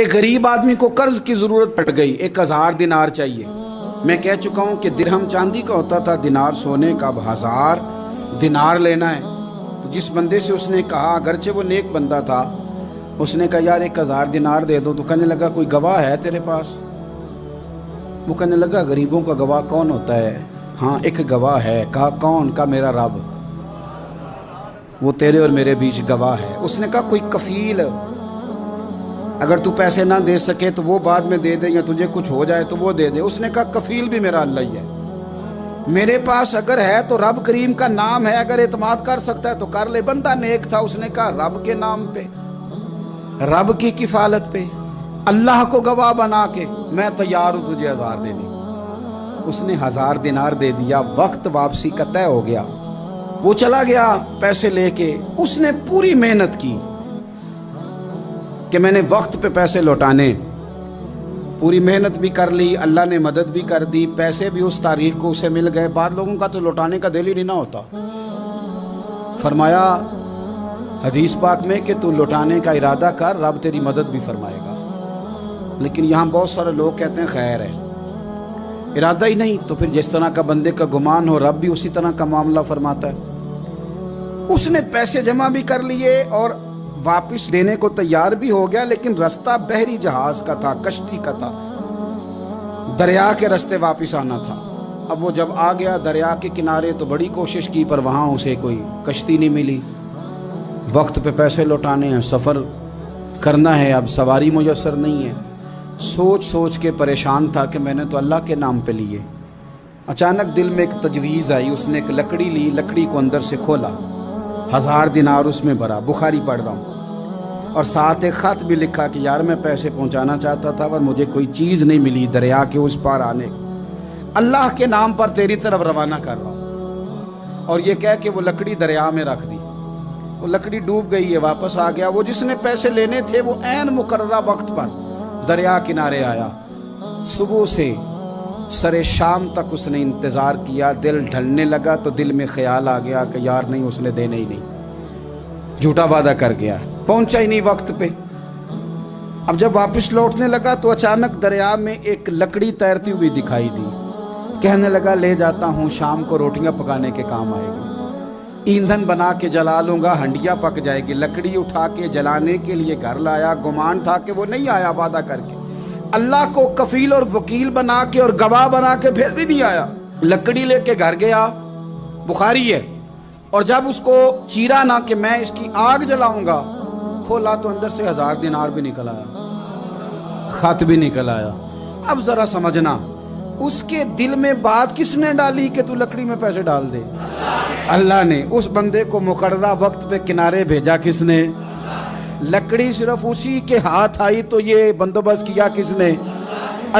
ایک غریب آدمی کو قرض کی ضرورت پڑ گئی، 1000 دینار چاہیے۔ میں کہہ چکا ہوں کہ درہم چاندی کا ہوتا تھا، دینار سونے کا، اب 1000 دینار لینا ہے۔ تو جس بندے سے اس نے کہا، اگرچہ وہ نیک بندہ تھا، اس نے کہا یار 1000 دینار دے دو، تو کہنے لگا کوئی گواہ ہے تیرے پاس؟ وہ کہنے لگا غریبوں کا گواہ کون ہوتا ہے؟ ہاں ایک گواہ ہے۔ کہا کون؟ کہا میرا رب، وہ تیرے اور میرے بیچ گواہ ہے۔ اس نے کہا کوئی کفیل، اگر تو پیسے نہ دے سکے تو وہ بعد میں دے دے، یا تجھے کچھ ہو جائے تو وہ دے دے۔ اس نے کہا کفیل بھی میرا اللہ ہی ہے، میرے پاس اگر ہے تو رب کریم کا نام ہے، اگر اعتماد کر سکتا ہے تو کر لے۔ بندہ نیک تھا، اس نے کہا رب کے نام پہ، رب کی کفالت پہ، اللہ کو گواہ بنا کے میں تیار ہوں تجھے 1000 دینے۔ اس نے 1000 دینار دے دیا، وقت واپسی کا طے ہو گیا۔ وہ چلا گیا پیسے لے کے۔ اس نے پوری محنت کی کہ میں نے وقت پہ پیسے لوٹانے، پوری محنت بھی کر لی، اللہ نے مدد بھی کر دی، پیسے بھی اس تاریخ کو اسے مل گئے۔ بعض لوگوں کا تو لوٹانے کا دل ہی نہیں نہ ہوتا۔ فرمایا حدیث پاک میں کہ تو لوٹانے کا ارادہ کر، رب تیری مدد بھی فرمائے گا۔ لیکن یہاں بہت سارے لوگ کہتے ہیں خیر ہے، ارادہ ہی نہیں، تو پھر جس طرح کا بندے کا گمان ہو رب بھی اسی طرح کا معاملہ فرماتا ہے۔ اس نے پیسے جمع بھی کر لیے اور واپس دینے کو تیار بھی ہو گیا، لیکن رستہ بحری جہاز کا تھا، کشتی کا تھا، دریا کے رستے واپس آنا تھا۔ اب وہ جب آ گیا دریا کے کنارے تو بڑی کوشش کی، پر وہاں اسے کوئی کشتی نہیں ملی۔ وقت پہ پیسے لوٹانے ہیں، سفر کرنا ہے، اب سواری میسر نہیں ہے۔ سوچ سوچ کے پریشان تھا کہ میں نے تو اللہ کے نام پہ لیے۔ اچانک دل میں ایک تجویز آئی، اس نے ایک لکڑی لی، لکڑی کو اندر سے کھولا، 1000 دینار اس میں بھرا، بخاری پڑھ رہا ہوں، اور ساتھ ایک خط بھی لکھا کہ یار میں پیسے پہنچانا چاہتا تھا پر مجھے کوئی چیز نہیں ملی دریا کے اس پار آنے، اللہ کے نام پر تیری طرف روانہ کر رہا ہوں۔ اور یہ کہہ کہ وہ لکڑی دریا میں رکھ دی۔ وہ لکڑی ڈوب گئی ہے، واپس آ گیا۔ وہ جس نے پیسے لینے تھے وہ عین مقررہ وقت پر دریا کنارے آیا۔ صبح سے سرے شام تک اس نے انتظار کیا۔ دل ڈھلنے لگا تو دل میں خیال آ گیا کہ یار نہیں، اس نے دینے ہی نہیں، جھوٹا وعدہ کر گیا، پہنچا ہی نہیں وقت پہ۔ اب جب واپس لوٹنے لگا تو اچانک دریا میں ایک لکڑی تیرتی ہوئی دکھائی دی۔ کہنے لگا لے جاتا ہوں، شام کو روٹیاں پکانے کے کام آئے گی، ایندھن بنا کے جلا لوں گا، ہنڈیا پک جائے گی۔ لکڑی اٹھا کے جلانے کے لیے گھر لایا، گمان تھا کہ وہ نہیں آیا وعدہ کر کے، اللہ کو کفیل اور وکیل بنا کے اور گواہ بنا کے پھر بھی نہیں آیا۔ لکڑی لے کے گھر گیا، بخاری ہے، اور جب اس کو چیرا نہ کہ میں اس کی آگ جلاؤں گا، کھولا تو اندر سے 1000 دینار بھی نکل آیا، خط بھی نکل آیا۔ اب ذرا سمجھنا، اس کے دل میں بات کس نے ڈالی کہ تو لکڑی میں پیسے ڈال دے؟ اللہ نے۔ اس بندے کو مقررہ وقت پہ کنارے بھیجا کس نے؟ لکڑی صرف اسی کے ہاتھ آئی تو یہ بندوبست کیا کس نے؟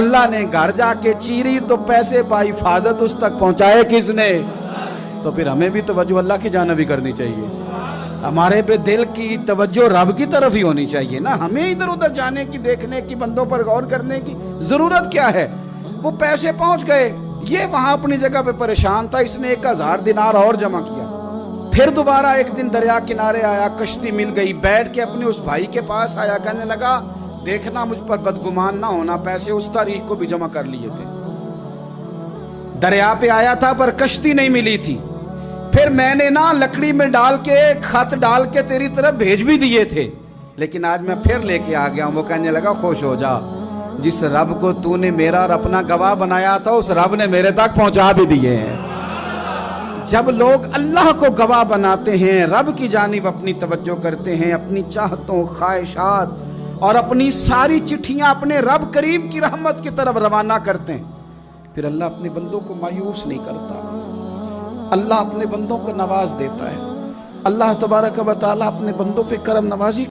اللہ نے۔ گھر جا کے چیری تو پیسے پائی، حفاظت اس تک پہنچائے کس نے؟ تو پھر ہمیں بھی توجہ اللہ کی جانب ہی کرنی چاہیے، ہمارے پہ دل کی توجہ رب کی طرف ہی ہونی چاہیے نا۔ ہمیں ادھر ادھر جانے کی، دیکھنے کی، بندوں پر غور کرنے کی ضرورت کیا ہے؟ وہ پیسے پہنچ گئے، یہ وہاں اپنی جگہ پہ پریشان تھا، اس نے 1000 دینار اور جمع کیا۔ پھر دوبارہ ایک دن دریا کنارے آیا، کشتی مل گئی، بیٹھ کے اپنے اس بھائی کے پاس آیا، کہنے لگا دیکھنا مجھ پر بدگمان نہ ہونا، پیسے اس تاریخ کو بھی جمع کر لیے تھے، دریا پہ آیا تھا پر کشتی نہیں ملی تھی، پھر میں نے نا لکڑی میں ڈال کے خط ڈال کے تیری طرف بھیج بھی دیے تھے، لیکن آج میں پھر لے کے آ گیا ہوں۔ وہ کہنے لگا خوش ہو جا، جس رب کو تو نے میرا اور اپنا گواہ بنایا تھا اس رب نے میرے تک پہنچا بھی دیے ہیں۔ جب لوگ اللہ کو گواہ بناتے ہیں، رب کی جانب اپنی توجہ کرتے ہیں، اپنی چاہتوں، خواہشات اور اپنی ساری چٹھیاں اپنے رب کریم کی رحمت کی طرف روانہ کرتے ہیں، پھر اللہ اپنے بندوں کو مایوس نہیں کرتا، اللہ اپنے بندوں کو نواز دیتا ہے۔ اللہ تبارک و تعالیٰ اپنے بندوں پہ کرم نوازی